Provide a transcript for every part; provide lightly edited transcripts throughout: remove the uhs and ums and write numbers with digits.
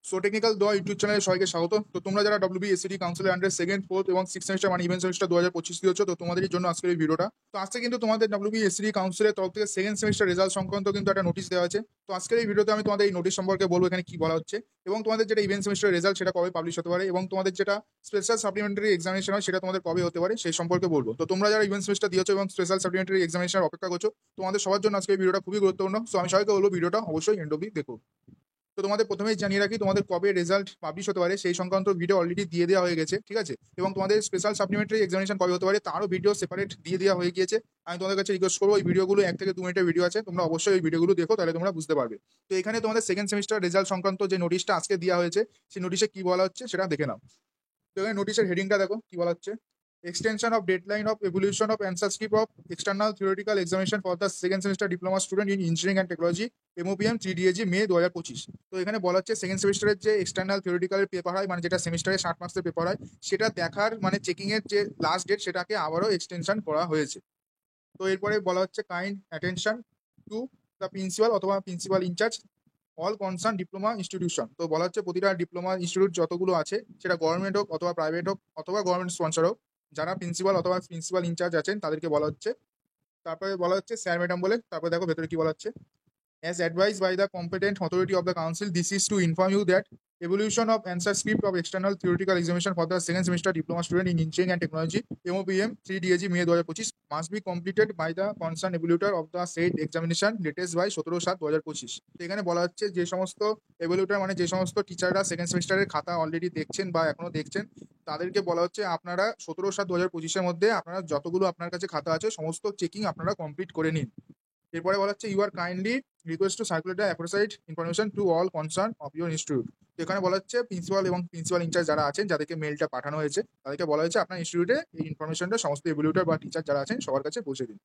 So technical দোয়া YouTube চ্যানেলে সবাইকে স্বাগত। তো তোমরা যারা WBSCD কাউন্সিলের আন্ডার সেকেন্ড, ফোর্থ এবং সিক্স সেমিস্টার মানে ইভেন্ট সেমিস্টার 2025 দিয়েছো, তো তোমাদের জন্য আজকের এই ভিডিওটা। তো আজকে কিন্তু তোমাদের WBSCD কাউন্সিলের তরফ থেকে সেকেন্ড সেমিস্টার রেজাল্ট সংক্রান্ত কিন্তু একটা নোটিশ দেওয়া আছে। তো আজকের এই ভিডিওতে আমি তোমাদের এই নোটিশ সম্পর্কে বলবো এখানে কি বলা হচ্ছে, এবং তোমাদের যেটা ইভেন্ট সেমিস্টার রেজাল্ট সেটা কবে পাবলিশ হতে পারে, এবং তোমাদের যেটা স্পেশাল সাপ্লিমেন্টারি এক্সামিনেশন হয় সেটা তোমাদের কবে হতে পারে সেই সম্পর্কে বলবো। তো তোমরা যারা ইভেন্ট সেমিস্টার দিয়েছো এবং স্পেশাল সাপ্লিমেন্টারি এক্সামিনেশন অপেক্ষা করছো, তোমাদের সবার জন্য আজকে এই ভিডিওটা খুবই গুরুত্বপূর্ণ। সো আমি সবাইকে বলবো ভিডিওটা অবশ্যই এন্ড অবধি দেখো। তো তোমাদের প্রথমেই জানিয়ে রাখি তোমাদের কবে রেজাল্ট পাবলিশ হতে পারে সেই সংক্রান্ত ভিডিও অলরেডি দিয়ে দেওয়া হয়ে গেছে, ঠিক আছে। এবং তোমাদের স্পেশাল সাপ্লিমেন্টারি এক্সামিনেশন কবে হতে পারে তারও ভিডিও সেপারেট দিয়ে দেওয়া হয়ে গিয়েছে। আমি তোমাদের কাছে রিকোয়েস্ট করবো, এই ভিডিওগুলো 1 থেকে 2 মিনিটের ভিডিও আছে, তোমরা অবশ্যই এই ভিডিওগুলো দেখো, তাহলে তোমরা বুঝতে পারবে। তো এখানে তোমাদের সেকেন্ড সেমিস্টার রেজাল্ট সংক্রান্ত যে নোটিশটা আজকে দেওয়া হয়েছে সেই নোটিশে কি বলা হচ্ছে সেটা দেখে নাও। তো এখানে নোটিশের হেডিংটা দেখো কি বলা হচ্ছে। Extension of deadline of evolution of answer script of external theoretical examination for the second semester diploma student in engineering and technology MOPM 3DAG মে 2025। তো এখানে বলা হচ্ছে সেকেন্ড সেমিস্টারের যে এক্সটার্নাল থিওরিটিক্যালের পেপার হয়, মানে যেটা সেমিস্টারে 60 মার্কসের পেপার হয়, সেটা দেখার মানে চেকিং এর যে লাস্ট ডেট সেটাকে আবারও এক্সটেনশন করা হয়েছে। তো এরপরে বলা হচ্ছে kind attention to the principal অথবা principal in charge all concern diploma institution. তো বলা হচ্ছে প্রতিটা ডিপ্লোমা ইনস্টিটিউট যতগুলো আছে সেটা গভর্নমেন্ট হোক অথবা প্রাইভেট হোক অথবা গভর্নমেন্ট স্পন্সর হোক, যারা প্রিন্সিপাল অথবা প্রিন্সিপাল ইনচার্জ আছেন তাদেরকে বলা হচ্ছে। তারপরে বলা হচ্ছে স্যার ম্যাডাম বলে, তারপরে দেখো ভেতরে কি বলা হচ্ছে। As advised by the competent authority of the council, this is to inform you that evolution of answer script of external theoretical examination for the second semester diploma student in engineering and technology MOPM 3DAG May 2025 must be completed by the concerned evaluator of the said examination latest by 17/7/2025। তো এখানে বলা হচ্ছে যে সমস্ত এভালুয়েটর মানে যে সমস্ত টিচাররা সেকেন্ড সেমিস্টারের খাতা অলরেডি দেখছেন বা এখনো দেখছেন, তাদেরকে বলা হচ্ছে আপনারা 17/7/2025-এর মধ্যে আপনারা যতগুলো আপনার কাছে খাতা আছে সমস্ত চেকিং আপনারা কমপ্লিট করে নিন। এরপরে বলা হচ্ছে you are kindly request to circulate the aforesaid information to all concern of your institute. তো এখানে বলা হচ্ছে প্রিন্সিপাল এবং প্রিন্সিপাল ইনচার্জ যারা আছেন, যাদেরকে মেলটা পাঠানো হয়েছে, তাদেরকে বলা হয়েছে আপনার ইনস্টিটিউটে এই ইনফরমেশনটা সমস্ত এভিলিউটার বা টিচার যারা আছেন সবার কাছে পৌঁছে দিন।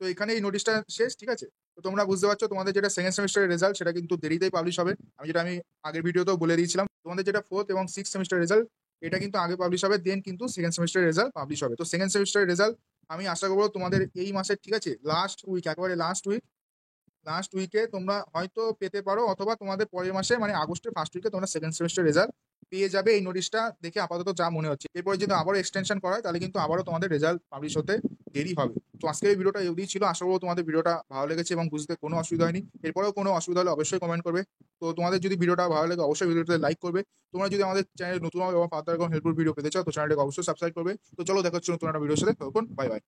তো এখানে এই নোটিশটা শেষ, ঠিক আছে। তো তোমরা বুঝতে পারছো তোমাদের যেটা সেকেন্ড সেমিস্টারের রেজাল্ট সেটা কিন্তু দেরিতেই পাবলিশ হবে। আমি আগের ভিডিওতেও বলে দিয়েছিলাম, তোমাদের যেটা ফোর্থ এবং সিক্স সেমিস্টার রেজাল্ট এটা কিন্তু আগে পাবলিশ হবে, দেন কিন্তু সেকেন্ড সেমিস্টারের রেজাল্ট পাবলিশ হবে। তো সেকেন্ড সেমিস্টারের রেজাল্ট আমি আশা করবো তোমাদের এই মাসের, ঠিক আছে, লাস্ট উইক, একেবারে লাস্ট উইকে তোমরা হয়তো পেতে পারো, অথবা তোমাদের পরের মাসে মানে আগস্টের ফার্স্ট উইকে তোমরা সেকেন্ড সেমিস্টার রেজাল্ট পেয়ে যাবে। এই নোটিশটা দেখে আপাতত যা মনে হচ্ছে, এরপরে যদি আবারও এক্সটেনশন করা হয় তাহলে কিন্তু আবারও তোমাদের রেজাল্ট পাবলিশ হতে দেরি হবে। তো আজকের এই ভিডিওটা এমনি ছিল, আশা করবো তোমাদের ভিডিওটা ভালো লেগেছে এবং বুঝতে কোনো অসুবিধা হয়নি। এরপরেও কোনো অসুবিধা হলে অবশ্যই কমেন্ট করবে। তো তোমাদের যদি ভিডিওটা ভালো লাগে অবশ্যই ভিডিওটাতে লাইক করবে। তোমরা যদি আমাদের চ্যানেল নতুন হবে এবং ফার্দার কোনো হেল্পফুল ভিডিও পেতে চাও তো চ্যানেলটাকে অবশ্যই সাবস্ক্রাইব করবে। তো চলো দেখা হচ্ছে নতুন একটা ভিডিওর সাথে, তখন বাই বাই।